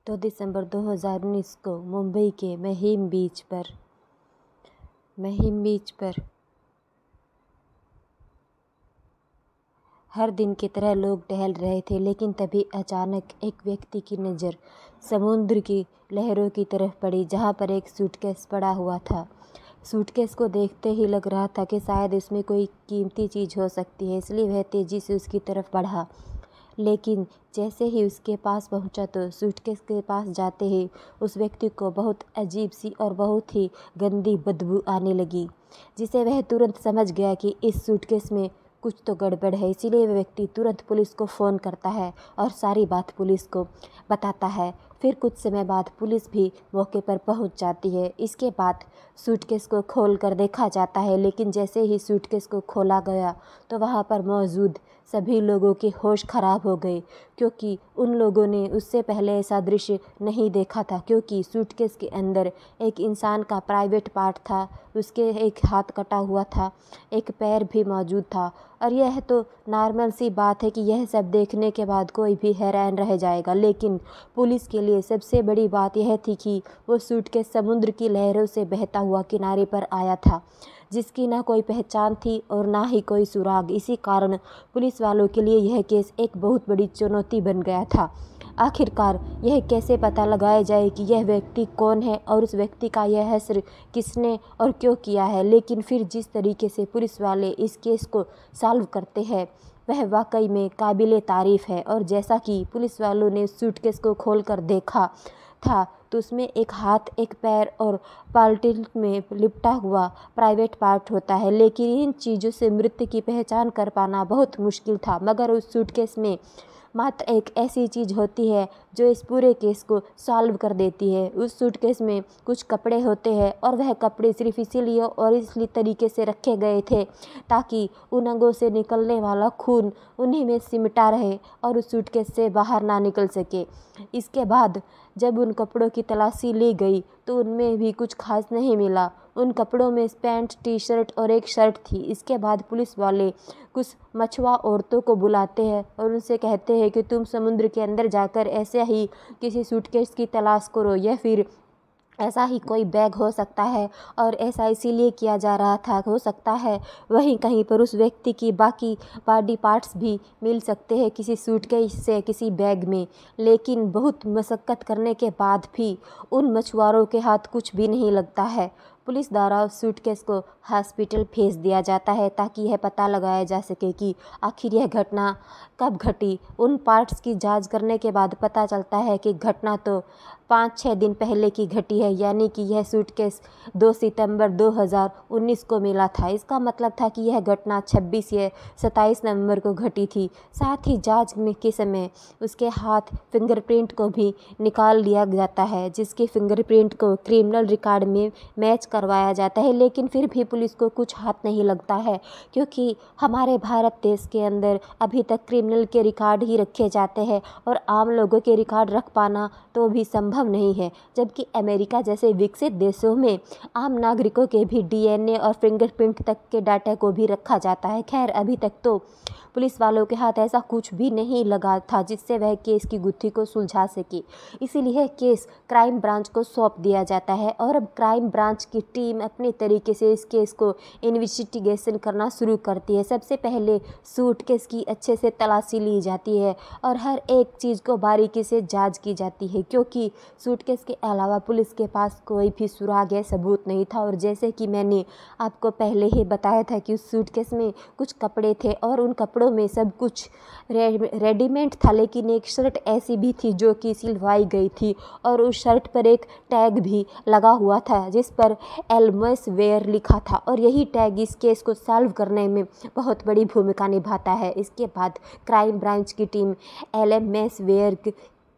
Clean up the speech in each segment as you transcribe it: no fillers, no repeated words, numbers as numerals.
2 दिसंबर 2019 को मुंबई के महिम बीच पर हर दिन की तरह लोग टहल रहे थे, लेकिन तभी अचानक एक व्यक्ति की नज़र समुद्र की लहरों की तरफ पड़ी, जहाँ पर एक सूटकेस पड़ा हुआ था। सूटकेस को देखते ही लग रहा था कि शायद इसमें कोई कीमती चीज़ हो सकती है, इसलिए वह तेज़ी से उसकी तरफ बढ़ा। लेकिन जैसे ही उसके पास पहुंचा तो सूटकेस के पास जाते ही उस व्यक्ति को बहुत अजीब सी और बहुत ही गंदी बदबू आने लगी, जिसे वह तुरंत समझ गया कि इस सूटकेस में कुछ तो गड़बड़ है। इसीलिए वह व्यक्ति तुरंत पुलिस को फ़ोन करता है और सारी बात पुलिस को बताता है। फिर कुछ समय बाद पुलिस भी मौके पर पहुंच जाती है। इसके बाद सूटकेस को खोल कर देखा जाता है, लेकिन जैसे ही सूटकेस को खोला गया तो वहां पर मौजूद सभी लोगों के होश खराब हो गए, क्योंकि उन लोगों ने उससे पहले ऐसा दृश्य नहीं देखा था। क्योंकि सूटकेस के अंदर एक इंसान का प्राइवेट पार्ट था, उसके एक हाथ कटा हुआ था, एक पैर भी मौजूद था। और यह तो नॉर्मल सी बात है कि यह सब देखने के बाद कोई भी हैरान रह जाएगा, लेकिन पुलिस के लिए सबसे बड़ी बात यह थी कि वो सूटकेस समुद्र की लहरों से बहता हुआ किनारे पर आया था, जिसकी ना कोई पहचान थी और ना ही कोई सुराग। इसी कारण पुलिस वालों के लिए यह केस एक बहुत बड़ी चुनौती बन गया था। आखिरकार यह कैसे पता लगाया जाए कि यह व्यक्ति कौन है और उस व्यक्ति का यह हश्र किसने और क्यों किया है। लेकिन फिर जिस तरीके से पुलिस वाले इस केस को सॉल्व करते हैं वह वाकई में काबिले तारीफ़ है। और जैसा कि पुलिस वालों ने सूटकेस को खोलकर देखा था तो उसमें एक हाथ, एक पैर और पॉलिथीन में लिपटा हुआ प्राइवेट पार्ट होता है। लेकिन इन चीज़ों से मृत्यु की पहचान कर पाना बहुत मुश्किल था, मगर उस सूटकेस में मात्र एक ऐसी चीज़ होती है जो इस पूरे केस को सॉल्व कर देती है। उस सूटकेस में कुछ कपड़े होते हैं और वह कपड़े सिर्फ इसीलिए और इसलिए तरीके से रखे गए थे ताकि उन अंगों से निकलने वाला खून उन्हीं में सिमटा रहे और उस सूटकेस से बाहर ना निकल सके। इसके बाद जब उन कपड़ों की तलाशी ली गई तो उनमें भी कुछ खास नहीं मिला। उन कपड़ों में पैंट, टी शर्ट और एक शर्ट थी। इसके बाद पुलिस वाले कुछ मछुआ औरतों को बुलाते हैं और उनसे कहते हैं कि तुम समुद्र के अंदर जाकर ऐसे ही किसी सूटकेस की तलाश करो, या फिर ऐसा ही कोई बैग हो सकता है और ऐसा इसीलिए किया जा रहा था, हो सकता है वहीं कहीं पर उस व्यक्ति की बाकी बॉडी पार्ट्स भी मिल सकते हैं किसी सूटकेस से, किसी बैग में। लेकिन बहुत मशक्क़त करने के बाद भी उन मछुआरों के हाथ कुछ भी नहीं लगता है। पुलिस द्वारा उस सूटकेस को हॉस्पिटल भेज दिया जाता है ताकि यह पता लगाया जा सके कि आखिर यह घटना कब घटी। उन पार्ट्स की जांच करने के बाद पता चलता है कि घटना तो 5-6 दिन पहले की घटी है, यानी कि यह सूटकेस 2 सितंबर 2019 को मिला था। इसका मतलब था कि यह घटना 26 या 27 नवंबर को घटी थी। साथ ही जांच में के समय उसके हाथ फिंगरप्रिंट को भी निकाल लिया जाता है, जिसके फिंगरप्रिंट को क्रिमिनल रिकॉर्ड में मैच करवाया जाता है। लेकिन फिर भी पुलिस को कुछ हाथ नहीं लगता है, क्योंकि हमारे भारत देश के अंदर अभी तक क्रिमिनल के रिकॉर्ड ही रखे जाते हैं और आम लोगों के रिकॉर्ड रख पाना तो भी संभव नहीं है। जबकि अमेरिका जैसे विकसित देशों में आम नागरिकों के भी डीएनए और फिंगरप्रिंट तक के डाटा को भी रखा जाता है। खैर, अभी तक तो पुलिस वालों के हाथ ऐसा कुछ भी नहीं लगा था जिससे वह केस की गुत्थी को सुलझा सके। इसीलिए केस क्राइम ब्रांच को सौंप दिया जाता है और अब क्राइम ब्रांच की टीम अपने तरीके से इस केस को इन्वेस्टिगेशन करना शुरू करती है। सबसे पहले सूटकेस की अच्छे से तलाशी ली जाती है और हर एक चीज़ को बारीकी से जांच की जाती है, क्योंकि सूटकेस के अलावा पुलिस के पास कोई भी सुराग या सबूत नहीं था। और जैसे कि मैंने आपको पहले ही बताया था कि उस सूटकेस में कुछ कपड़े थे और उन कपड़ों में सब कुछ रेडीमेड था, लेकिन एक शर्ट ऐसी भी थी जो कि सिलवाई गई थी और उस शर्ट पर एक टैग भी लगा हुआ था जिस पर एलमेस वेयर लिखा था, और यही टैग इस केस को सॉल्व करने में बहुत बड़ी भूमिका निभाता है। इसके बाद क्राइम ब्रांच की टीम एलएमएस वेयर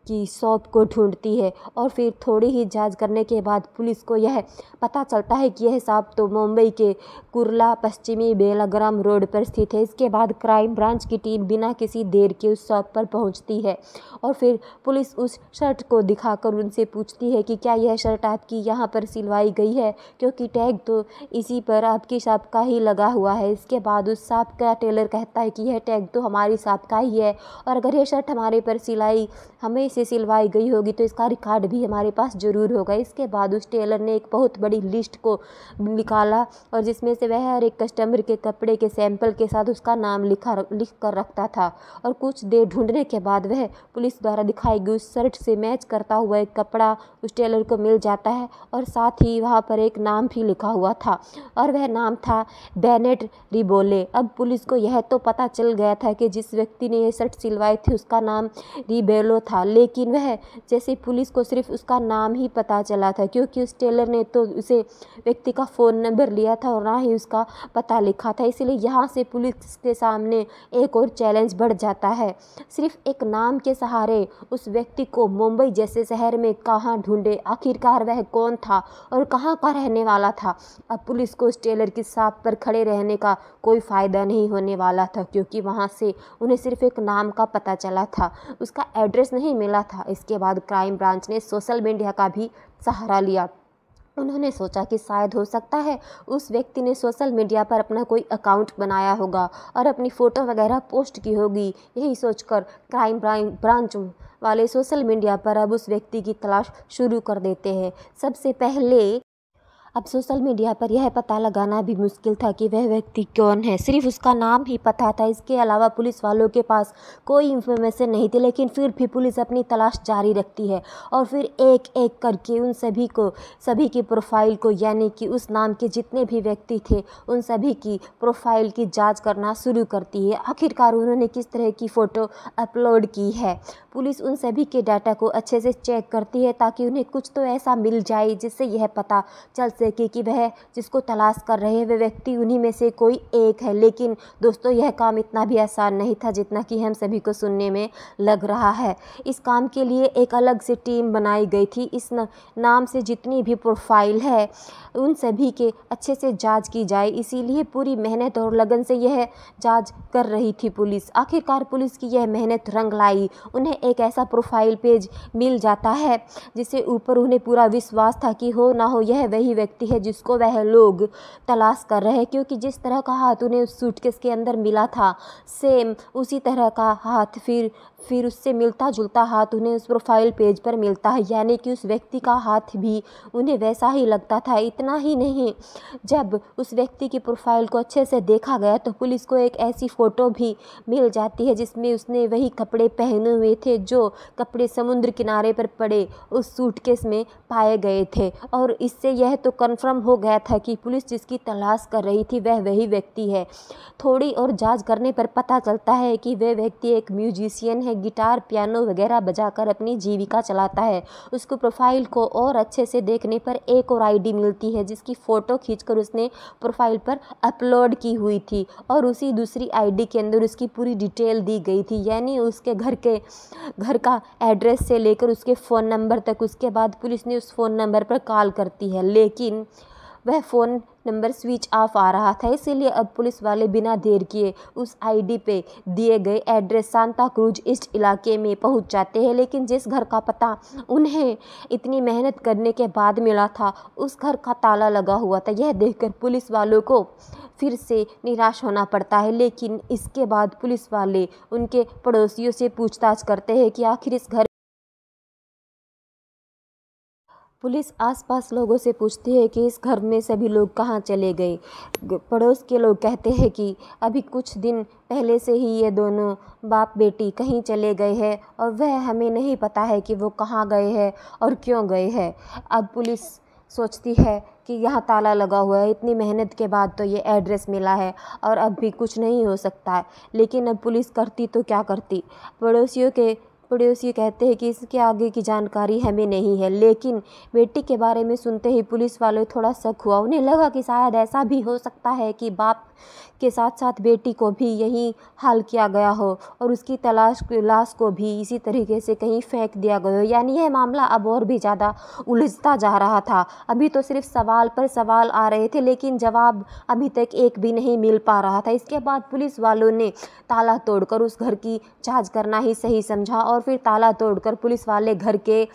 की शॉप को ढूंढती है और फिर थोड़ी ही जांच करने के बाद पुलिस को यह पता चलता है कि यह शॉप तो मुंबई के कुर्ला पश्चिमी बेलाग्राम रोड पर स्थित है। इसके बाद क्राइम ब्रांच की टीम बिना किसी देर के उस शॉप पर पहुंचती है और फिर पुलिस उस शर्ट को दिखाकर उनसे पूछती है कि क्या यह शर्ट आपकी यहाँ पर सिलवाई गई है, क्योंकि टैग तो इसी पर आपकी शॉप का ही लगा हुआ है। इसके बाद उस शॉप का टेलर कहता है कि यह टैग तो हमारी शॉप का ही है और अगर यह शर्ट हमारे पर सिलाई हमें से सिलवाई गई होगी तो इसका रिकॉर्ड भी हमारे पास ज़रूर होगा। इसके बाद उस टेलर ने एक बहुत बड़ी लिस्ट को निकाला और जिसमें से वह हर एक कस्टमर के कपड़े के सैंपल के साथ उसका नाम लिख कर रखता था। और कुछ देर ढूंढने के बाद वह पुलिस द्वारा दिखाई गई उस शर्ट से मैच करता हुआ एक कपड़ा उस टेलर को मिल जाता है और साथ ही वहाँ पर एक नाम भी लिखा हुआ था और वह नाम था बेनेट रिबोले। अब पुलिस को यह तो पता चल गया था कि जिस व्यक्ति ने ये शर्ट सिलवाई थी उसका नाम रिबेलो था, लेकिन वह जैसे पुलिस को सिर्फ उसका नाम ही पता चला था, क्योंकि उस टेलर ने तो उसे व्यक्ति का फ़ोन नंबर लिया था और ना ही उसका पता लिखा था। इसलिए यहाँ से पुलिस के सामने एक और चैलेंज बढ़ जाता है। सिर्फ एक नाम के सहारे उस व्यक्ति को मुंबई जैसे शहर में कहाँ ढूंढे, आखिरकार वह कौन था और कहाँ का रहने वाला था। अब पुलिस को उस टेलर की शॉप पर खड़े रहने का कोई फ़ायदा नहीं होने वाला था, क्योंकि वहाँ से उन्हें सिर्फ एक नाम का पता चला था, उसका एड्रेस नहीं मिला था। इसके बाद क्राइम ब्रांच ने सोशल मीडिया का भी सहारा लिया। उन्होंने सोचा कि शायद हो सकता है उस व्यक्ति ने सोशल मीडिया पर अपना कोई अकाउंट बनाया होगा और अपनी फ़ोटो वगैरह पोस्ट की होगी। यही सोचकर क्राइम ब्रांच वाले सोशल मीडिया पर अब उस व्यक्ति की तलाश शुरू कर देते हैं। सबसे पहले अब सोशल मीडिया पर यह पता लगाना भी मुश्किल था कि वह व्यक्ति कौन है, सिर्फ उसका नाम ही पता था। इसके अलावा पुलिस वालों के पास कोई इन्फॉर्मेशन नहीं थी, लेकिन फिर भी पुलिस अपनी तलाश जारी रखती है और फिर एक एक करके उन सभी की प्रोफाइल को, यानी कि उस नाम के जितने भी व्यक्ति थे उन सभी की प्रोफाइल की जाँच करना शुरू करती है। आखिरकार उन्होंने किस तरह की फ़ोटो अपलोड की है। पुलिस उन सभी के डाटा को अच्छे से चेक करती है ताकि उन्हें कुछ तो ऐसा मिल जाए जिससे यह पता चल सके कि वह जिसको तलाश कर रहे हैं वह व्यक्ति उन्हीं में से कोई एक है। लेकिन दोस्तों, यह काम इतना भी आसान नहीं था जितना कि हम सभी को सुनने में लग रहा है। इस काम के लिए एक अलग से टीम बनाई गई थी। इस नाम से जितनी भी प्रोफाइल है उन सभी के अच्छे से जांच की जाए, इसीलिए पूरी मेहनत और लगन से यह जांच कर रही थी पुलिस। आखिरकार पुलिस की यह मेहनत रंग लाई। उन्हें एक ऐसा प्रोफाइल पेज मिल जाता है जिसे ऊपर उन्हें पूरा विश्वास था कि हो ना हो यह वही व्यक्ति है जिसको वह लोग तलाश कर रहे हैं, क्योंकि जिस तरह का हाथ उन्हें उस सूटकेस के अंदर मिला था सेम उसी तरह का हाथ फिर उससे मिलता जुलता हाथ उन्हें उस प्रोफाइल पेज पर मिलता है, यानी कि उस व्यक्ति का हाथ भी उन्हें वैसा ही लगता था। इतना ही नहीं, जब उस व्यक्ति की प्रोफाइल को अच्छे से देखा गया तो पुलिस को एक ऐसी फ़ोटो भी मिल जाती है जिसमें उसने वही कपड़े पहने हुए थे जो कपड़े समुद्र किनारे पर पड़े उस सूटकेस में पाए गए थे। और इससे यह तो कन्फर्म हो गया था कि पुलिस जिसकी तलाश कर रही थी वह वही व्यक्ति है। थोड़ी और जांच करने पर पता चलता है कि वह व्यक्ति एक म्यूजिशियन है, गिटार पियानो वगैरह बजाकर अपनी जीविका चलाता है। उसको प्रोफाइल को और अच्छे से देखने पर एक और आईडी मिलती है जिसकी फ़ोटो खींचकर उसने प्रोफाइल पर अपलोड की हुई थी और उसी दूसरी आईडी के अंदर उसकी पूरी डिटेल दी गई थी, यानी उसके घर का एड्रेस से लेकर उसके फ़ोन नंबर तक। उसके बाद पुलिस ने उस फ़ोन नंबर पर कॉल करती है, लेकिन वह फ़ोन नंबर स्विच ऑफ आ रहा था। इसीलिए अब पुलिस वाले बिना देर किए उस आईडी पे दिए गए एड्रेस सांता क्रूज ईस्ट इलाके में पहुंच जाते हैं। लेकिन जिस घर का पता उन्हें इतनी मेहनत करने के बाद मिला था उस घर का ताला लगा हुआ था। यह देखकर पुलिस वालों को फिर से निराश होना पड़ता है। लेकिन इसके बाद पुलिस वाले उनके पड़ोसियों से पूछताछ करते हैं कि आखिर इस घर पुलिस आसपास लोगों से पूछती है कि इस घर में सभी लोग कहाँ चले गए। पड़ोस के लोग कहते हैं कि अभी कुछ दिन पहले से ही ये दोनों बाप बेटी कहीं चले गए हैं और वह हमें नहीं पता है कि वो कहाँ गए हैं और क्यों गए हैं। अब पुलिस सोचती है कि यहाँ ताला लगा हुआ है, इतनी मेहनत के बाद तो ये एड्रेस मिला है और अब भी कुछ नहीं हो सकता है। लेकिन अब पुलिस करती तो क्या करती। पड़ोसी कहते हैं कि इसके आगे की जानकारी हमें नहीं है। लेकिन बेटी के बारे में सुनते ही पुलिस वालों थोड़ा शक हुआ। उन्हें लगा कि शायद ऐसा भी हो सकता है कि बाप के साथ साथ बेटी को भी यही हाल किया गया हो और उसकी लाश को भी इसी तरीके से कहीं फेंक दिया गया हो। यानी यह मामला अब और भी ज़्यादा उलझता जा रहा था। अभी तो सिर्फ सवाल पर सवाल आ रहे थे, लेकिन जवाब अभी तक एक भी नहीं मिल पा रहा था। इसके बाद पुलिस वालों ने ताला तोड़कर उस घर की जांच करना ही सही समझा और फिर ताला तोड़कर पुलिस वाले घर के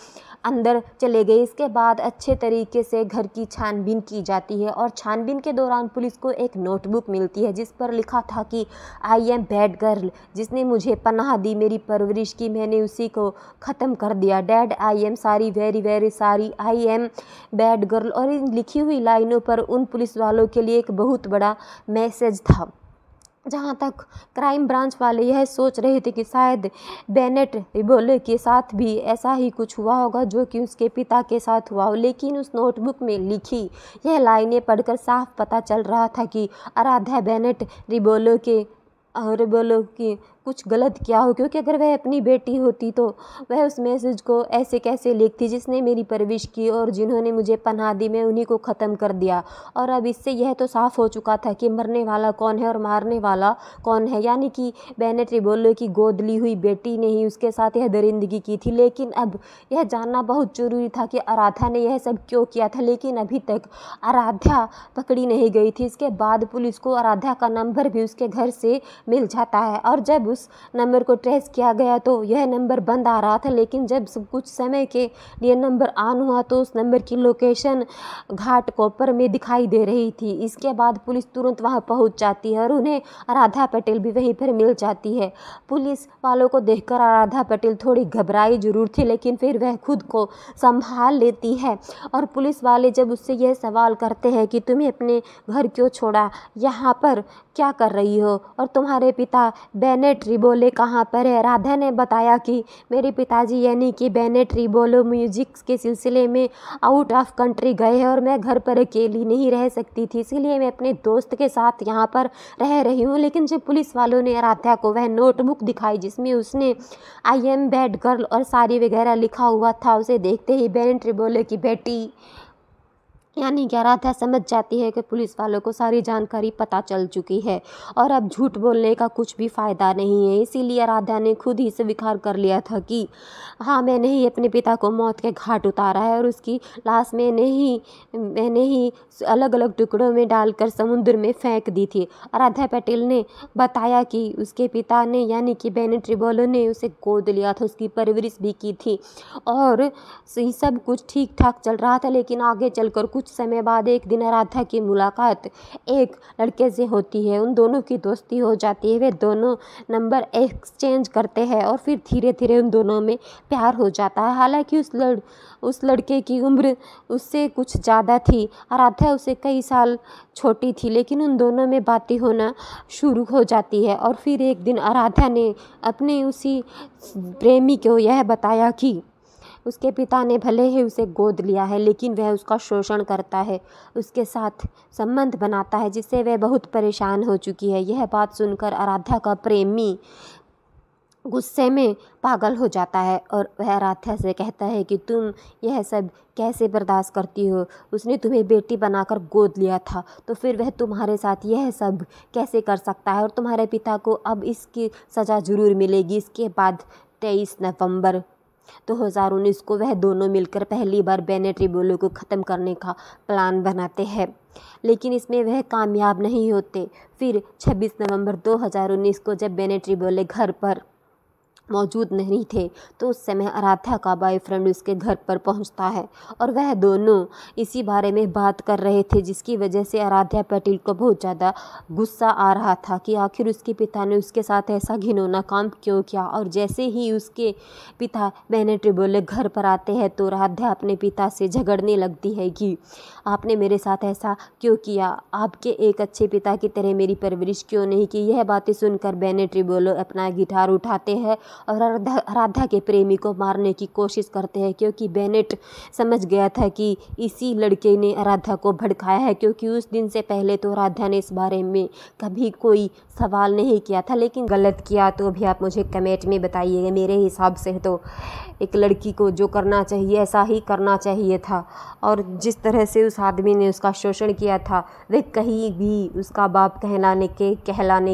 अंदर चले गए। इसके बाद अच्छे तरीके से घर की छानबीन की जाती है और छानबीन के दौरान पुलिस को एक नोटबुक मिलती है जिस पर लिखा था कि आई एम बैड गर्ल, जिसने मुझे पनाह दी, मेरी परवरिश की, मैंने उसी को ख़त्म कर दिया। Dad I am sorry, very very sorry, I am bad girl. और इन लिखी हुई लाइनों पर उन पुलिस वालों के लिए एक बहुत बड़ा मैसेज था। जहाँ तक क्राइम ब्रांच वाले यह सोच रहे थे कि शायद बेनेट रिबोले के साथ भी ऐसा ही कुछ हुआ होगा जो कि उसके पिता के साथ हुआ हो, लेकिन उस नोटबुक में लिखी यह लाइनें पढ़कर साफ पता चल रहा था कि आराध्या बेनेट रिबोले की कुछ गलत किया हो, क्योंकि अगर वह अपनी बेटी होती तो वह उस मैसेज को ऐसे कैसे लिखती, जिसने मेरी परवरिश की और जिन्होंने मुझे पनाह दी, मैं उन्हीं को ख़त्म कर दिया। और अब इससे यह तो साफ़ हो चुका था कि मरने वाला कौन है और मारने वाला कौन है, यानी कि बेनेट रिबोले की गोद ली हुई बेटी ने ही उसके साथ यह दरिंदगी की थी। लेकिन अब यह जानना बहुत ज़रूरी था कि आराध्या ने यह सब क्यों किया था, लेकिन अभी तक आराध्या पकड़ी नहीं गई थी। इसके बाद पुलिस को आराध्या का नंबर भी उसके घर से मिल जाता है और जब उस नंबर को ट्रेस किया गया तो यह नंबर बंद आ रहा था, लेकिन जब कुछ समय के लिए नंबर ऑन हुआ तो उस नंबर की लोकेशन घाट कोपर में दिखाई दे रही थी। इसके बाद पुलिस तुरंत वहां पहुंच जाती है और उन्हें आराध्या पटेल भी वहीं पर मिल जाती है। पुलिस वालों को देखकर आराध्या पटेल थोड़ी घबराई जरूर थी, लेकिन फिर वह खुद को संभाल लेती है और पुलिस वाले जब उससे यह सवाल करते हैं कि तुम्हें अपने घर क्यों छोड़ा, यहाँ पर क्या कर रही हो और तुम्हारे पिता बेनेट रिबोले कहाँ पर है। राधा ने बताया कि मेरे पिताजी यानी कि बेनेट रिबोले म्यूजिक के सिलसिले में आउट ऑफ कंट्री गए हैं और मैं घर पर अकेली नहीं रह सकती थी, इसीलिए मैं अपने दोस्त के साथ यहाँ पर रह रही हूँ। लेकिन जब पुलिस वालों ने आराध्या को वह नोटबुक दिखाई जिसमें उसने आई एम बैड गर्ल और सारी वगैरह लिखा हुआ था, उसे देखते ही बेनेट रिबोले की बेटी यानी कि आराध्या समझ जाती है कि पुलिस वालों को सारी जानकारी पता चल चुकी है और अब झूठ बोलने का कुछ भी फ़ायदा नहीं है। इसीलिए आराध्या ने खुद ही स्वीकार कर लिया था कि हाँ, मैंने ही अपने पिता को मौत के घाट उतारा है और उसकी लाश मैंने ही अलग अलग टुकड़ों में डालकर समुद्र में फेंक दी थी। आराध्या पटेल ने बताया कि उसके पिता ने यानी कि बेनेट रिबोले ने उसे गोद लिया था, उसकी परवरिश भी की थी और सब कुछ ठीक ठाक चल रहा था। लेकिन आगे चलकर कुछ समय बाद एक दिन आराध्या की मुलाकात एक लड़के से होती है, उन दोनों की दोस्ती हो जाती है, वे दोनों नंबर एक्सचेंज करते हैं और फिर धीरे धीरे उन दोनों में प्यार हो जाता है। हालांकि उस लड़के की उम्र उससे कुछ ज़्यादा थी, आराध्या उसे कई साल छोटी थी, लेकिन उन दोनों में बातें होना शुरू हो जाती है। और फिर एक दिन आराध्या ने अपने उसी प्रेमी को यह बताया कि उसके पिता ने भले ही उसे गोद लिया है, लेकिन वह उसका शोषण करता है, उसके साथ संबंध बनाता है, जिससे वह बहुत परेशान हो चुकी है। यह बात सुनकर आराध्या का प्रेमी गुस्से में पागल हो जाता है और वह आराध्या से कहता है कि तुम यह सब कैसे बर्दाश्त करती हो, उसने तुम्हें बेटी बनाकर गोद लिया था, तो फिर वह तुम्हारे साथ यह सब कैसे कर सकता है और तुम्हारे पिता को अब इसकी सज़ा ज़रूर मिलेगी। इसके बाद 23 नवंबर 2019 को वह दोनों मिलकर पहली बार बेनेट रिबोले को ख़त्म करने का प्लान बनाते हैं, लेकिन इसमें वह कामयाब नहीं होते। फिर 26 नवंबर 2019 को जब बेनेट रिबोले घर पर मौजूद नहीं थे तो उस समय आराध्या का बॉयफ्रेंड उसके घर पर पहुंचता है और वह दोनों इसी बारे में बात कर रहे थे, जिसकी वजह से आराध्या पटेल को बहुत ज़्यादा गुस्सा आ रहा था कि आखिर उसके पिता ने उसके साथ ऐसा घिनौना काम क्यों किया। और जैसे ही उसके पिता बेनेट रिबोले घर पर आते हैं तो आराध्या अपने पिता से झगड़ने लगती है कि आपने मेरे साथ ऐसा क्यों किया, आपके एक अच्छे पिता की तरह मेरी परवरिश क्यों नहीं की। यह बातें सुनकर बेनेट रिबोले अपना गिटार उठाते हैं और आराध्या के प्रेमी को मारने की कोशिश करते हैं, क्योंकि बेनेट समझ गया था कि इसी लड़के ने आराध्या को भड़काया है, क्योंकि उस दिन से पहले तो आराध्या ने इस बारे में कभी कोई सवाल नहीं किया था। लेकिन गलत किया तो भी आप मुझे कमेंट में बताइएगा। मेरे हिसाब से तो एक लड़की को जो करना चाहिए ऐसा ही करना चाहिए था, और जिस तरह से उस आदमी ने उसका शोषण किया था वह कहीं भी उसका बाप कहलाने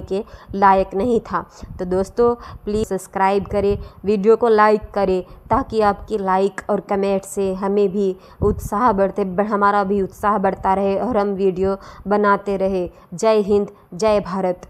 के लायक नहीं था। तो दोस्तों प्लीज़ सब्सक्राइब करें, वीडियो को लाइक करें, ताकि आपकी लाइक और कमेंट से हमारा भी उत्साह बढ़ता रहे और हम वीडियो बनाते रहे। जय हिंद, जय भारत।